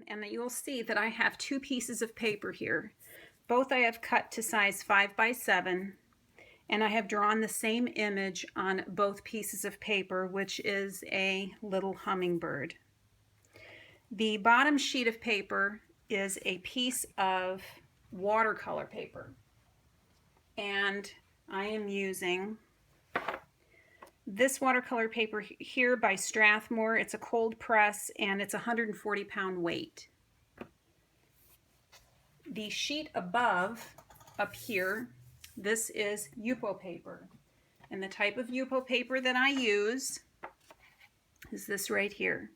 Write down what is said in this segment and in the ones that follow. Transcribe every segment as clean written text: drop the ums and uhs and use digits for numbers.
and you'll see that I have two pieces of paper here. Both I have cut to size 5 by 7, and I have drawn the same image on both pieces of paper, which is a little hummingbird. The bottom sheet of paper is a piece of watercolor paper, and I am using this watercolor paper here by Strathmore. It's a cold press and it's 140-pound weight. The sheet above, up here, this is Yupo paper. And the type of Yupo paper that I use is this right here.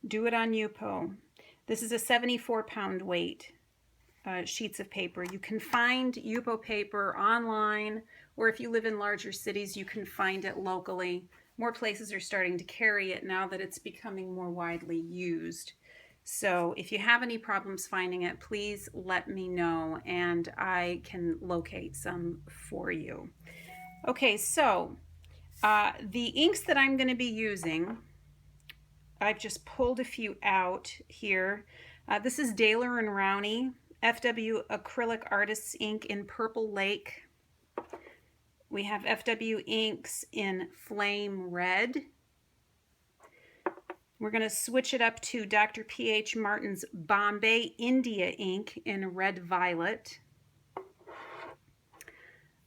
Do It on Yupo. This is a 74-pound weight sheets of paper. You can find Yupo paper online, or if you live in larger cities, you can find it locally. More places are starting to carry it now that it's becoming more widely used. So if you have any problems finding it, please let me know and I can locate some for you. Okay, so the inks that I'm going to be using, I've just pulled a few out here. This is Daler and Rowney FW Acrylic Artists Ink in Purple Lake. We have FW inks in Flame Red. We're going to switch it up to Dr. P.H. Martin's Bombay India ink in Red Violet.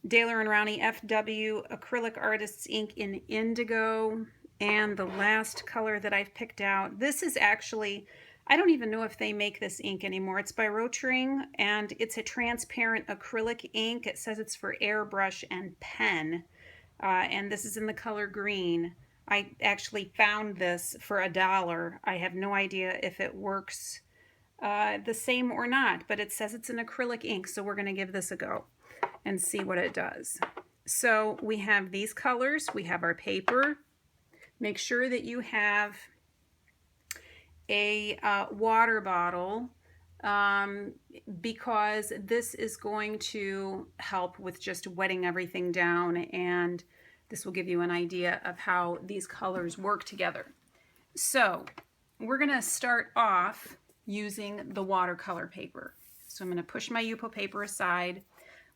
Daler and Rowney FW Acrylic Artists ink in Indigo. And the last color that I've picked out, this is actually, I don't even know if they make this ink anymore. It's by Rotring, and it's a transparent acrylic ink. It says it's for airbrush and pen, and this is in the color green. I actually found this for $1. I have no idea if it works the same or not, but it says it's an acrylic ink, so we're going to give this a go and see what it does. So we have these colors. We have our paper. Make sure that you have a water bottle because this is going to help with just wetting everything down, and this will give you an idea of how these colors work together. So we're going to start off using the watercolor paper. So I'm going to push my Yupo paper aside.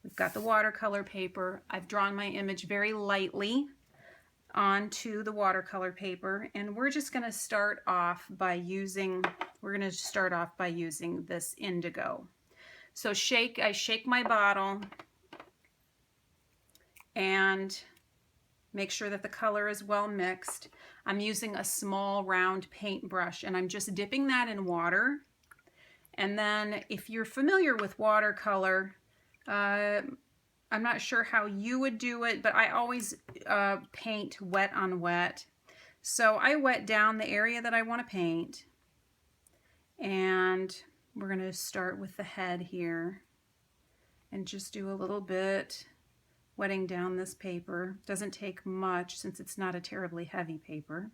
We've got the watercolor paper. I've drawn my image very lightly onto the watercolor paper, and we're just going to start off by using this indigo. So I shake my bottle and make sure that the color is well mixed. I'm using a small round paintbrush, and I'm just dipping that in water. And then if you're familiar with watercolor, I'm not sure how you would do it, but I always paint wet on wet. So I wet down the area that I want to paint, and we're going to start with the head here and just do a little bit wetting down this paper. Doesn't take much since it's not a terribly heavy paper.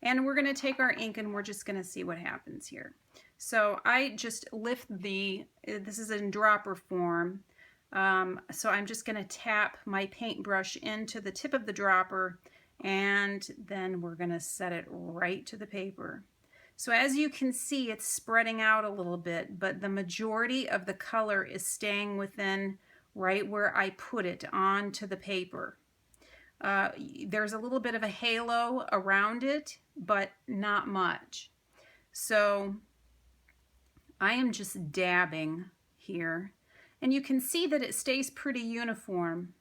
And we're going to take our ink and we're just going to see what happens here. So I just lift this is in dropper form. So I'm just going to tap my paintbrush into the tip of the dropper, and then we're going to set it right to the paper. So as you can see, it's spreading out a little bit, but the majority of the color is staying within right where I put it onto the paper. There's a little bit of a halo around it, but not much. So I am just dabbing here. And you can see that it stays pretty uniform.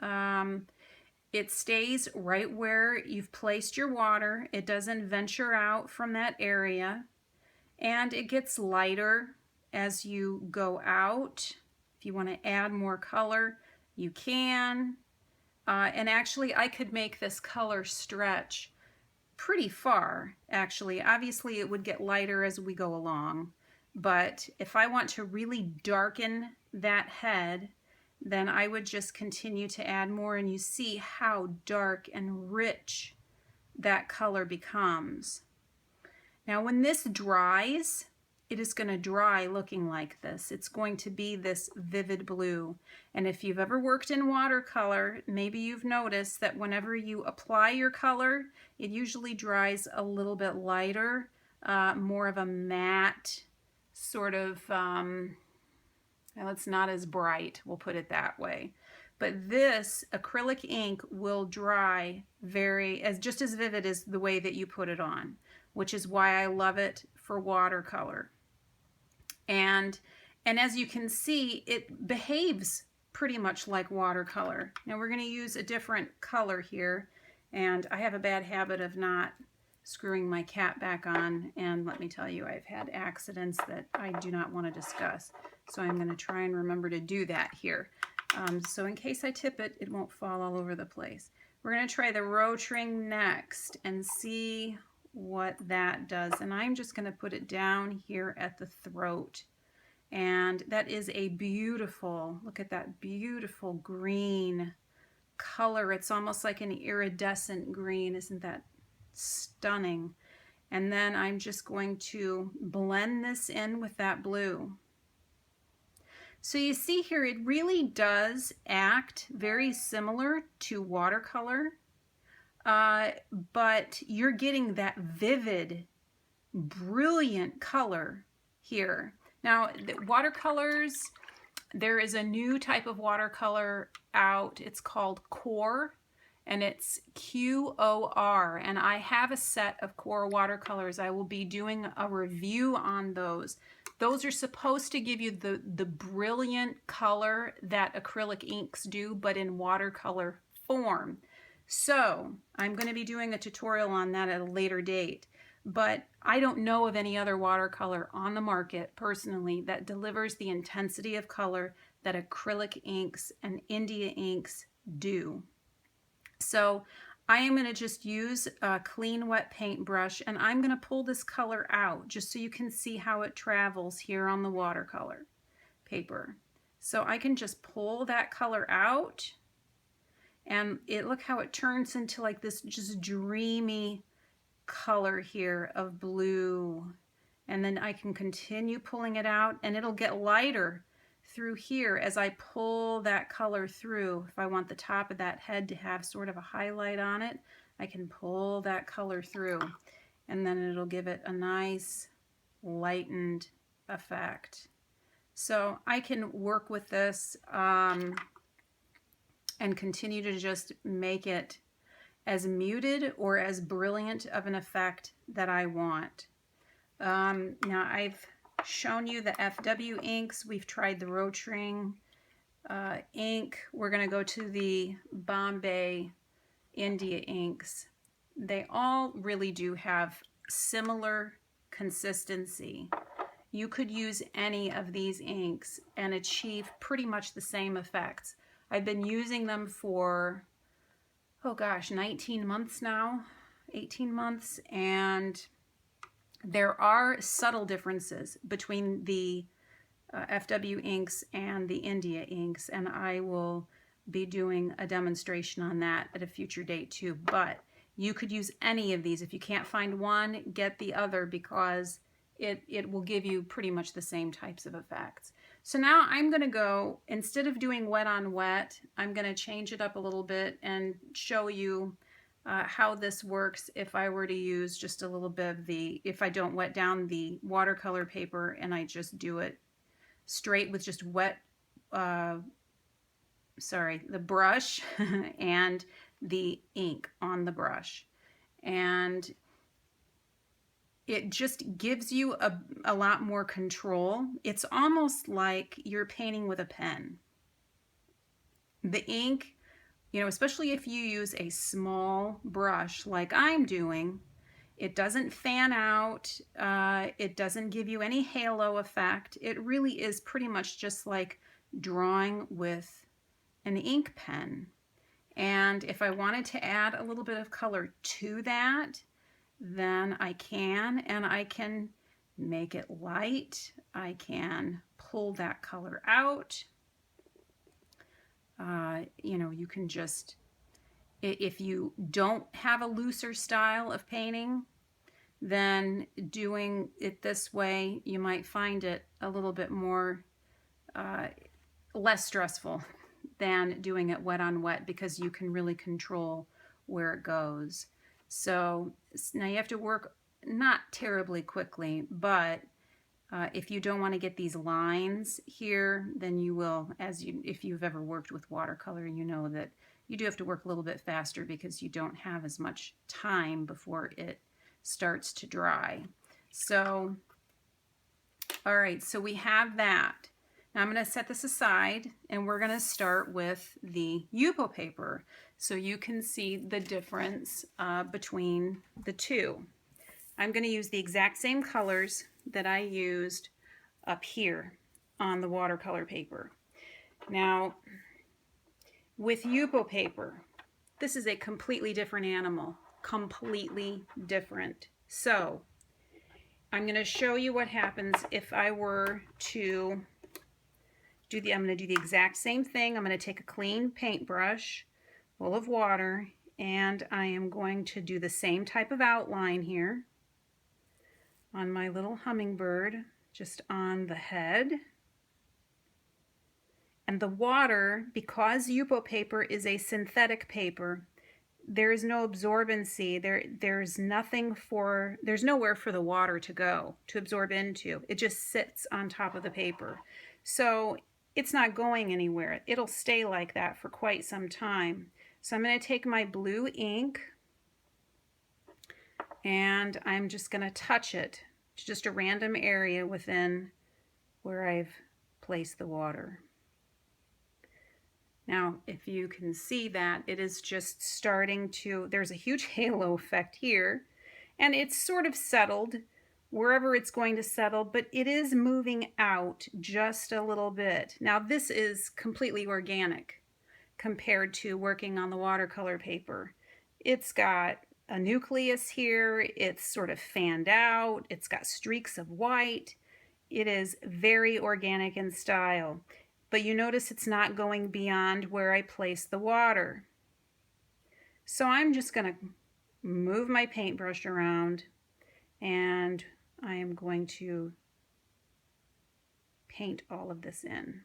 It stays right where you've placed your water. It doesn't venture out from that area. And it gets lighter as you go out. If you want to add more color, you can. And actually, I could make this color stretch pretty far, actually. Obviously, it would get lighter as we go along. But if I want to really darken that head, then I would just continue to add more, and you see how dark and rich that color becomes. Now when this dries, it is going to dry looking like this. It's going to be this vivid blue. And if you've ever worked in watercolor, maybe you've noticed that whenever you apply your color, it usually dries a little bit lighter more of a matte sort of, well, it's not as bright, we'll put it that way. But this acrylic ink will dry just as vivid as the way that you put it on, which is why I love it for watercolor. And as you can see, it behaves pretty much like watercolor. Now we're going to use a different color here, and I have a bad habit of not screwing my cap back on, and let me tell you, I've had accidents that I do not want to discuss. So I'm going to try and remember to do that here. So in case I tip it, it won't fall all over the place. We're going to try the Rotring next and see what that does. And I'm just going to put it down here at the throat. And that is a beautiful, look at that beautiful green color. It's almost like an iridescent green. Isn't that stunning? And then I'm just going to blend this in with that blue. So you see here, it really does act very similar to watercolor, but you're getting that vivid, brilliant color here. Now, the watercolors, there is a new type of watercolor out. It's called Core, and it's Q-O-R, and I have a set of Core watercolors. I will be doing a review on those. Those are supposed to give you the brilliant color that acrylic inks do, but in watercolor form. So I'm going to be doing a tutorial on that at a later date. But I don't know of any other watercolor on the market, personally, that delivers the intensity of color that acrylic inks and India inks do. So I am going to just use a clean wet paintbrush, and I'm going to pull this color out just so you can see how it travels here on the watercolor paper. So I can just pull that color out, and look how it turns into like this just dreamy color here of blue. And then I can continue pulling it out, and it'll get lighter through here as I pull that color through. If I want the top of that head to have sort of a highlight on it, I can pull that color through, and then it'll give it a nice lightened effect. So I can work with this and continue to just make it as muted or as brilliant of an effect that I want. Now I've shown you the FW inks. We've tried the Rotring ink. We're going to go to the Bombay India inks. They all really do have similar consistency. You could use any of these inks and achieve pretty much the same effects. I've been using them for, oh gosh, 19 months now, 18 months, and there are subtle differences between the FW inks and the India inks, and I will be doing a demonstration on that at a future date too. But you could use any of these. If you can't find one, get the other, because it will give you pretty much the same types of effects. So now I'm going to go, instead of doing wet on wet, I'm going to change it up a little bit and show you how this works if I were to use just a little bit of if I don't wet down the watercolor paper and I just do it straight with just the brush and the ink on the brush. And it just gives you a lot more control. It's almost like you're painting with a pen. The ink, you know, especially if you use a small brush like I'm doing, it doesn't fan out, it doesn't give you any halo effect. It really is pretty much just like drawing with an ink pen. And if I wanted to add a little bit of color to that, then I can, and I can make it light. I can pull that color out. You know, you can just, if you don't have a looser style of painting, then doing it this way, you might find it a little bit more, less stressful than doing it wet on wet, because you can really control where it goes. So now you have to work not terribly quickly, but if you don't want to get these lines here, then you will, if you've ever worked with watercolor, you know that you do have to work a little bit faster because you don't have as much time before it starts to dry. So, all right, so we have that. Now I'm going to set this aside and we're going to start with the Yupo paper so you can see the difference between the two. I'm going to use the exact same colors that I used up here on the watercolor paper. Now, with Yupo paper, this is a completely different animal, completely different. So, I'm going to show you what happens if I were to I'm going to do the exact same thing. I'm going to take a clean paintbrush full of water, and I am going to do the same type of outline here on my little hummingbird, just on the head. And the water, because Yupo paper is a synthetic paper, there is no absorbency. There's nowhere for the water to go, to absorb into. It just sits on top of the paper. So it's not going anywhere. It'll stay like that for quite some time. So I'm going to take my blue ink and I'm just going to touch it to just a random area within where I've placed the water. Now, if you can see that, it is just starting to, there's a huge halo effect here, and it's sort of settled wherever it's going to settle, but it is moving out just a little bit. Now, this is completely organic compared to working on the watercolor paper. It's got a nucleus here, it's sort of fanned out, it's got streaks of white. It is very organic in style. But you notice it's not going beyond where I place the water. So I'm just going to move my paintbrush around and I am going to paint all of this in.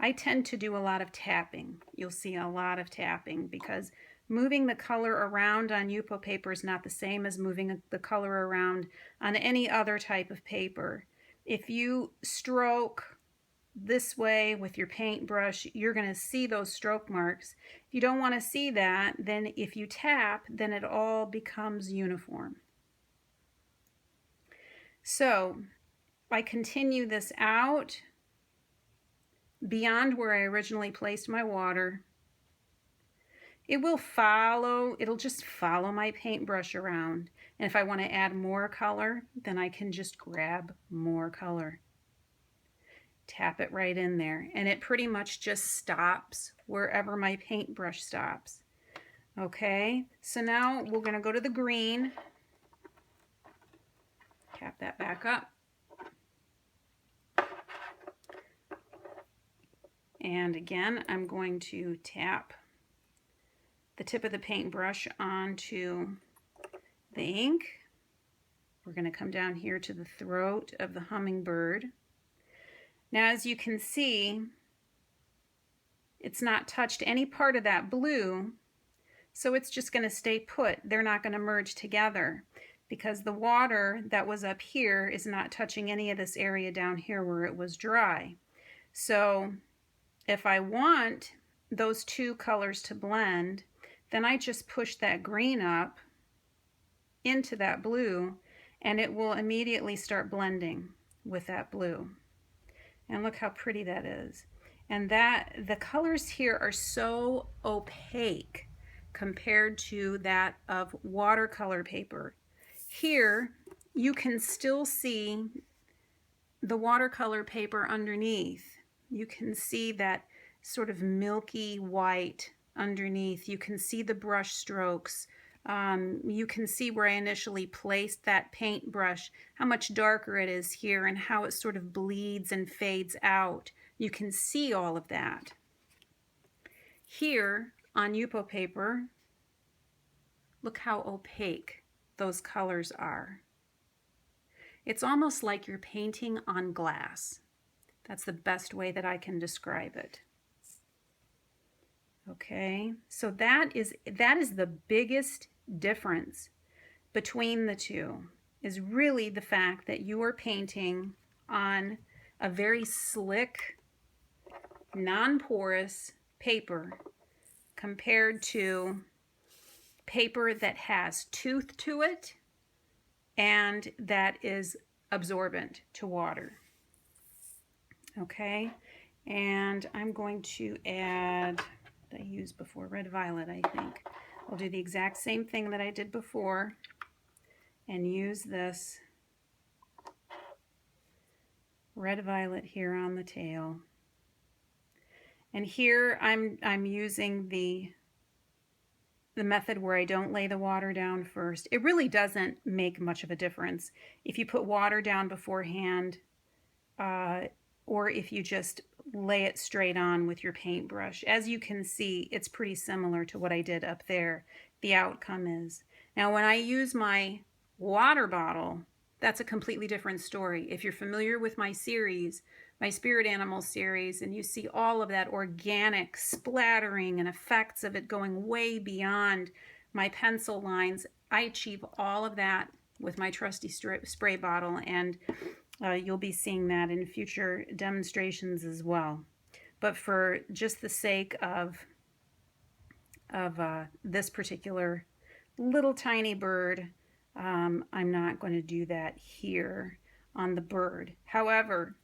I tend to do a lot of tapping. You'll see a lot of tapping because moving the color around on Yupo paper is not the same as moving the color around on any other type of paper. If you stroke this way with your paintbrush, you're going to see those stroke marks. If you don't want to see that, then if you tap, then it all becomes uniform. So I continue this out beyond where I originally placed my water. It'll just follow my paintbrush around. And if I want to add more color, then I can just grab more color. Tap it right in there, and it pretty much just stops wherever my paintbrush stops. Okay, so now we're going to go to the green. Tap that back up. And again, I'm going to tap the tip of the paintbrush onto the ink. We're going to come down here to the throat of the hummingbird. Now, as you can see, it's not touched any part of that blue, so it's just going to stay put. They're not going to merge together because the water that was up here is not touching any of this area down here where it was dry. So if I want those two colors to blend, then I just push that green up into that blue and it will immediately start blending with that blue. And look how pretty that is. And the colors here are so opaque compared to that of watercolor paper. Here, you can still see the watercolor paper underneath. You can see that sort of milky white underneath. You can see the brush strokes. You can see where I initially placed that paintbrush, how much darker it is here and how it sort of bleeds and fades out. You can see all of that. Here on Yupo paper, look how opaque those colors are. It's almost like you're painting on glass. That's the best way that I can describe it. Okay, so that is the biggest difference between the two. is really the fact that you are painting on a very slick, non-porous paper compared to paper that has tooth to it and that is absorbent to water. Okay, and I'm going to add what I used before, red violet, I think. I'll do the exact same thing that I did before and use this red violet here on the tail. And here I'm using the method where I don't lay the water down first. It really doesn't make much of a difference if you put water down beforehand or if you just lay it straight on with your paintbrush. As you can see, it's pretty similar to what I did up there. The outcome is. Now when I use my water bottle, that's a completely different story. If you're familiar with my series, my spirit animal series, and you see all of that organic splattering and effects of it going way beyond my pencil lines, I achieve all of that with my trusty spray bottle, and you'll be seeing that in future demonstrations as well. But for just the sake of this particular little tiny bird, I'm not going to do that here on the bird. However,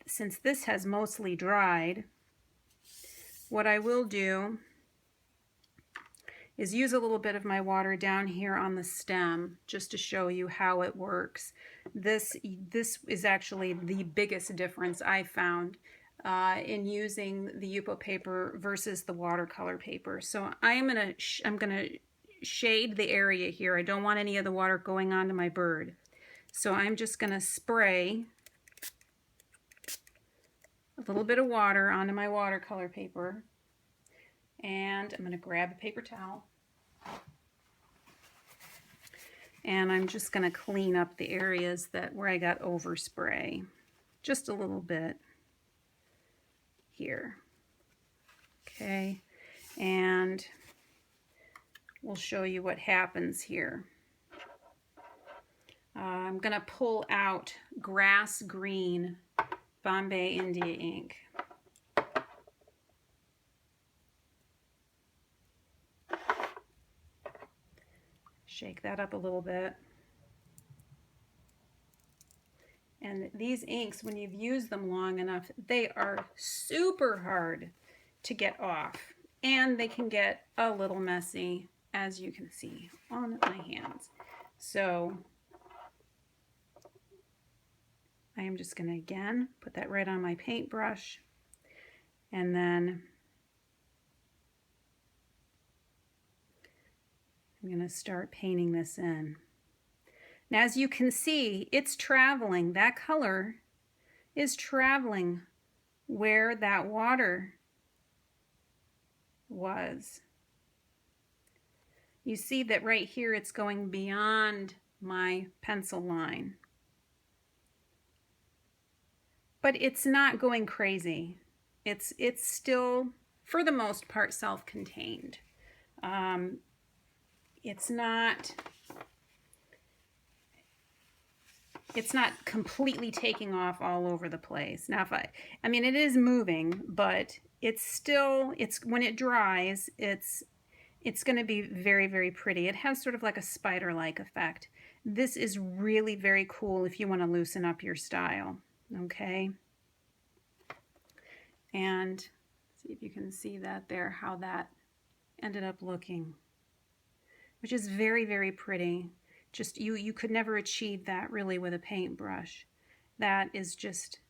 since this has mostly dried, what I will do is use a little bit of my water down here on the stem just to show you how it works. This is actually the biggest difference I found in using the Yupo paper versus the watercolor paper. So I'm gonna shade the area here. I don't want any of the water going onto my bird. So I'm just gonna spray a little bit of water onto my watercolor paper, and I'm going to grab a paper towel and I'm just going to clean up the areas where I got overspray just a little bit here. Okay, and we'll show you what happens here. I'm going to pull out grass green Bombay India ink. Shake that up a little bit. And these inks, when you've used them long enough, they are super hard to get off. And they can get a little messy, as you can see on my hands. So I am just going to, again, put that right on my paintbrush, and then I'm going to start painting this in. Now, as you can see, it's traveling. That color is traveling where that water was. You see that right here it's going beyond my pencil line. But it's not going crazy. It's still, for the most part, self-contained. It's not completely taking off all over the place. Now, I mean, it is moving, but it's still, when it dries, it's going to be very, very pretty. It has sort of like a spider-like effect. This is really very cool if you want to loosen up your style. Okay, and see if you can see that there, how that ended up looking, which is very, very pretty. Just you could never achieve that really with a paintbrush. That is just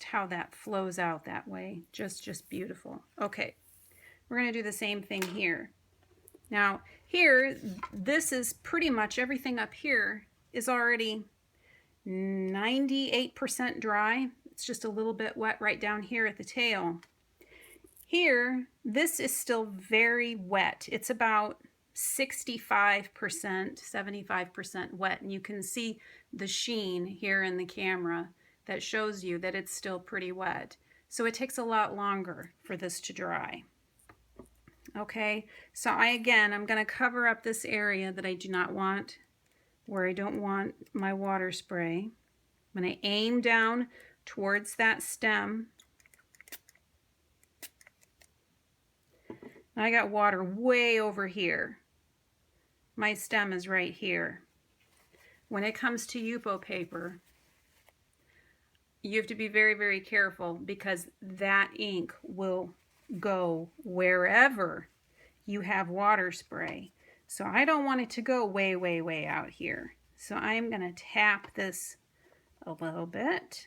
how that flows out that way. Just beautiful. Okay, we're going to do the same thing here. Now here, this is pretty much everything up here is already 98% dry. It's just a little bit wet right down here at the tail. Here, this is still very wet. It's about 65%, 75% wet, and you can see the sheen here in the camera that shows you that it's still pretty wet. So it takes a lot longer for this to dry. Okay, so I'm going to cover up this area that I do not want where I don't want my water spray. I'm going to aim down towards that stem. I got water way over here. My stem is right here. When it comes to Yupo paper, you have to be very, very careful because that ink will go wherever you have water spray. So I don't want it to go way, way, way out here. So I'm going to tap this a little bit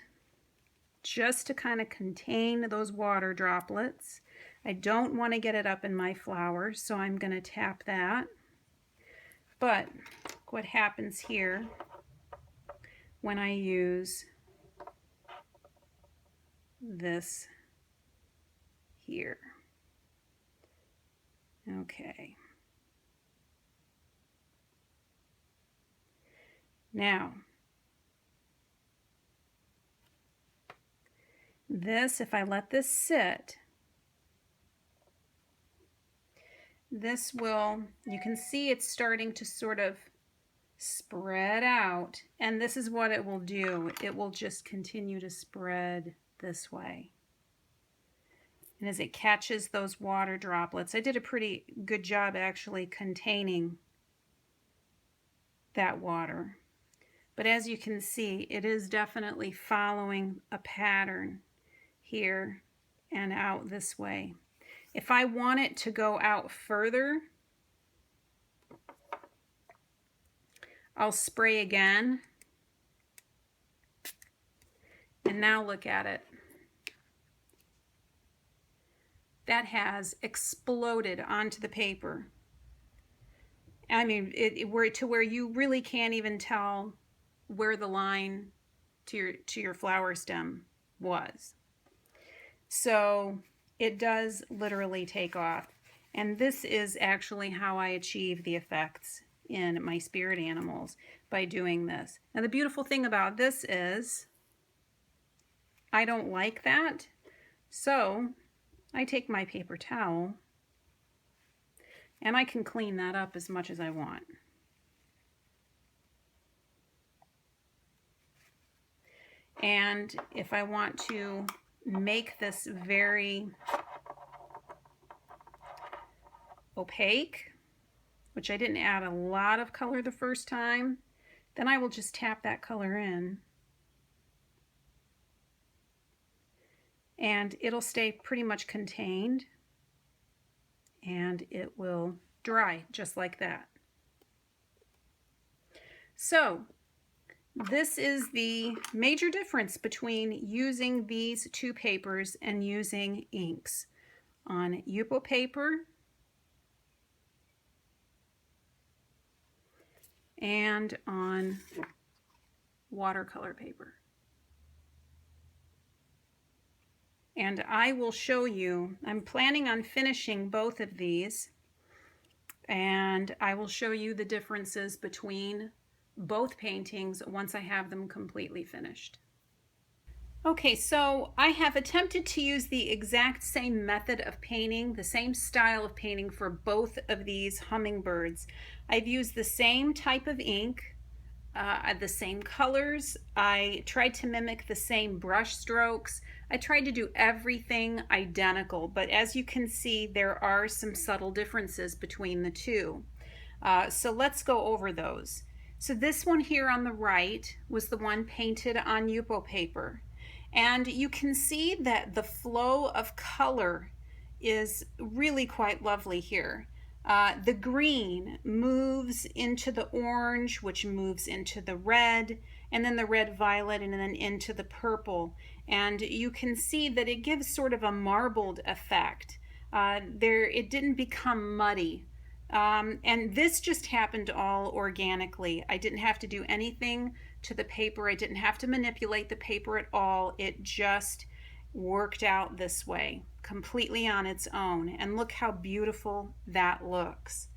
just to kind of contain those water droplets. I don't want to get it up in my flower, so I'm going to tap that. But what happens here when I use this here? Okay. Now, this, if I let this sit, this will, you can see it's starting to sort of spread out, and this is what it will do. It will just continue to spread this way. And as it catches those water droplets, I did a pretty good job actually containing that water. But as you can see, it is definitely following a pattern here and out this way. If I want it to go out further, I'll spray again. And now look at it. That has exploded onto the paper. I mean, to where you really can't even tell where the line to your flower stem was. So it does literally take off. And this is actually how I achieve the effects in my spirit animals, by doing this. Now the beautiful thing about this is I don't like that, so I take my paper towel and I can clean that up as much as I want. And if I want to make this very opaque, which I didn't add a lot of color the first time, then I will just tap that color in. And it'll stay pretty much contained, and it will dry just like that. So this is the major difference between using these two papers and using inks. On Yupo paper and on watercolor paper. And I will show you, I'm planning on finishing both of these, and I will show you the differences between both paintings once I have them completely finished. Okay, so I have attempted to use the exact same method of painting, the same style of painting for both of these hummingbirds. I've used the same type of ink, the same colors. I tried to mimic the same brush strokes. I tried to do everything identical, but as you can see, there are some subtle differences between the two. So let's go over those. So this one here on the right was the one painted on Yupo paper. And you can see that the flow of color is really quite lovely here. The green moves into the orange, which moves into the red, and then the red violet, and then into the purple. And you can see that it gives sort of a marbled effect. It didn't become muddy. And this just happened all organically. I didn't have to do anything to the paper. I didn't have to manipulate the paper at all. It just worked out this way, completely on its own. And look how beautiful that looks.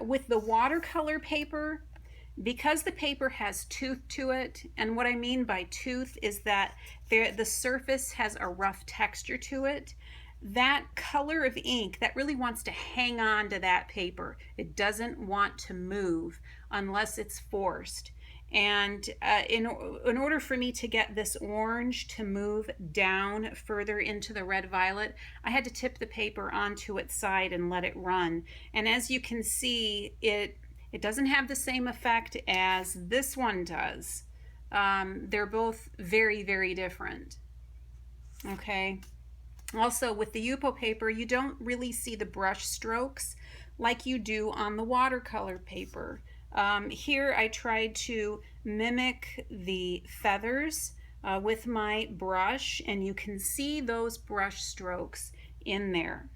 With the watercolor paper, because the paper has tooth to it, and what I mean by tooth is that the surface has a rough texture to it, that color of ink that really wants to hang on to that paper. It doesn't want to move unless it's forced. And in order for me to get this orange to move down further into the red violet, I had to tip the paper onto its side and let it run. And as you can see, it doesn't have the same effect as this one does. They're both very, very different. Okay. Also, with the Yupo paper, you don't really see the brush strokes like you do on the watercolor paper. Here I tried to mimic the feathers with my brush, and you can see those brush strokes in there.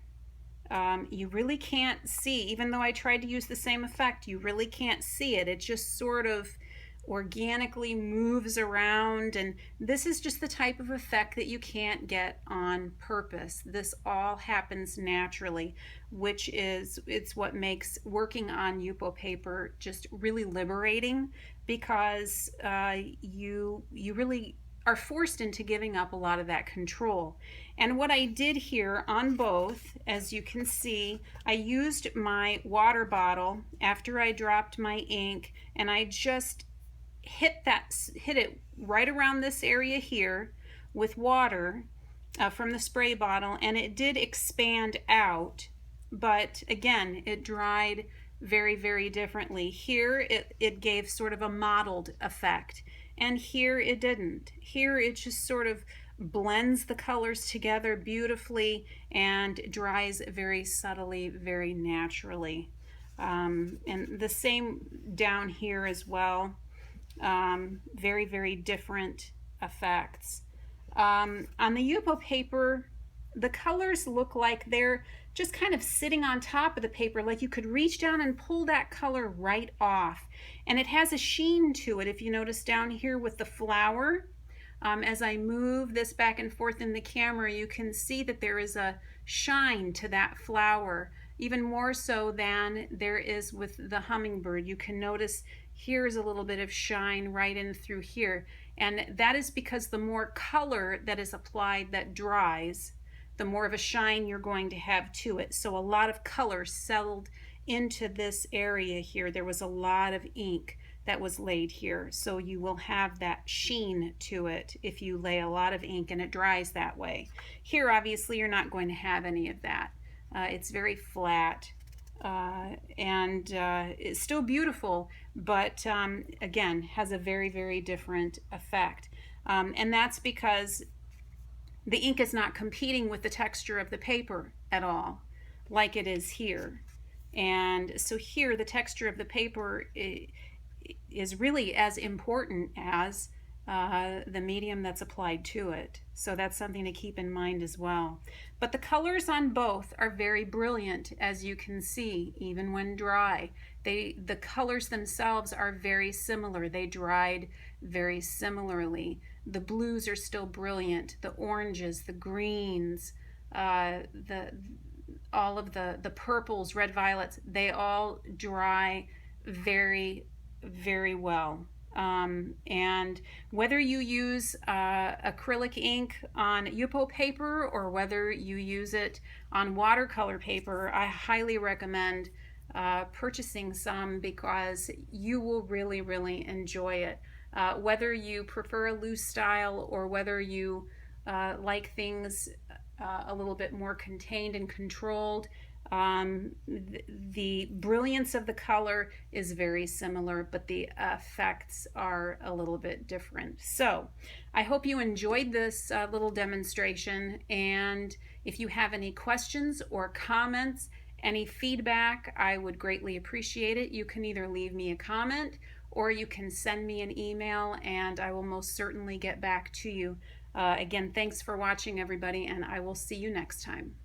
You really can't see, even though I tried to use the same effect, you really can't see it. It just sort of organically moves around, and this is just the type of effect that you can't get on purpose. This all happens naturally, which is it's what makes working on Yupo paper just really liberating, because you really are forced into giving up a lot of that control. And what I did here on both, as you can see, I used my water bottle after I dropped my ink, and I just hit it right around this area here with water from the spray bottle, and it did expand out, but again, it dried very, very differently. Here it gave sort of a mottled effect, and here it didn't. Here it just sort of blends the colors together beautifully and dries very subtly, very naturally. And the same down here as well. Very, very different effects. On the Yupo paper, the colors look like they're just kind of sitting on top of the paper, like you could reach down and pull that color right off. And it has a sheen to it. If you notice down here with the flower, as I move this back and forth in the camera, you can see that there is a shine to that flower, even more so than there is with the hummingbird. You can notice here's a little bit of shine right in through here, and that is because the more color that is applied that dries, the more of a shine you're going to have to it. So a lot of color settled into this area here. There was a lot of ink that was laid here, so you will have that sheen to it if you lay a lot of ink and it dries that way. Here obviously you're not going to have any of that. It's very flat, and it's still beautiful, but again has a very, very different effect, and that's because the ink is not competing with the texture of the paper at all like it is here. And so here the texture of the paper is really as important as the medium that's applied to it. So that's something to keep in mind as well. But the colors on both are very brilliant, as you can see, even when dry. The colors themselves are very similar. They dried very similarly. The blues are still brilliant. The oranges, the greens, all of the purples, red violets, they all dry very, very well. And whether you use acrylic ink on Yupo paper or whether you use it on watercolor paper, I highly recommend purchasing some, because you will really, really enjoy it. Whether you prefer a loose style or whether you like things a little bit more contained and controlled, the brilliance of the color is very similar, but the effects are a little bit different. So I hope you enjoyed this little demonstration, and if you have any questions or comments, any feedback, I would greatly appreciate it. You can either leave me a comment or you can send me an email, and I will most certainly get back to you. Again, thanks for watching, everybody, and I will see you next time.